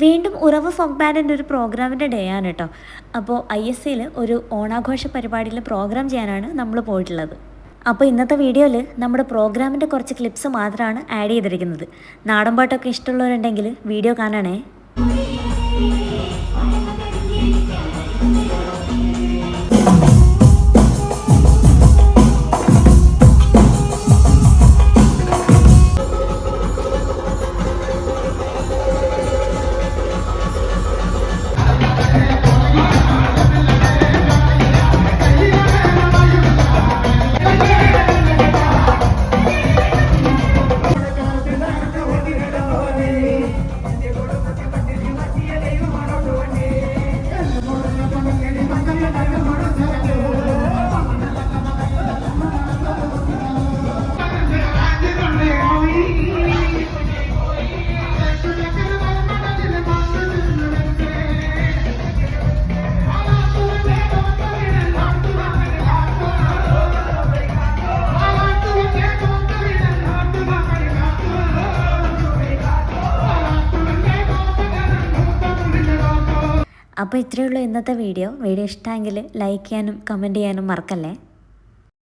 വീണ്ടും ഉറവ് ഫോക്ക് ബാൻഡിൻ്റെ ഒരു പ്രോഗ്രാമിൻ്റെ ഡേ ആണ് കേട്ടോ. അപ്പോൾ ISCയിൽ ഒരു ഓണാഘോഷ പരിപാടിയിൽ പ്രോഗ്രാം ചെയ്യാനാണ് നമ്മൾ പോയിട്ടുള്ളത്. അപ്പോൾ ഇന്നത്തെ വീഡിയോയിൽ നമ്മുടെ പ്രോഗ്രാമിൻ്റെ കുറച്ച് ക്ലിപ്സ് മാത്രമാണ് ആഡ് ചെയ്തിരിക്കുന്നത്. നാടൻ പാട്ടൊക്കെ ഇഷ്ടമുള്ളവരുണ്ടെങ്കിൽ വീഡിയോ കാണണേ. അപ്പോൾ ഇത്രയേ ഉള്ളൂ ഇന്നത്തെ വീഡിയോ. ഇഷ്ടമെങ്കിൽ ലൈക്ക് ചെയ്യാനും കമൻറ്റ് ചെയ്യാനും മറക്കല്ലേ.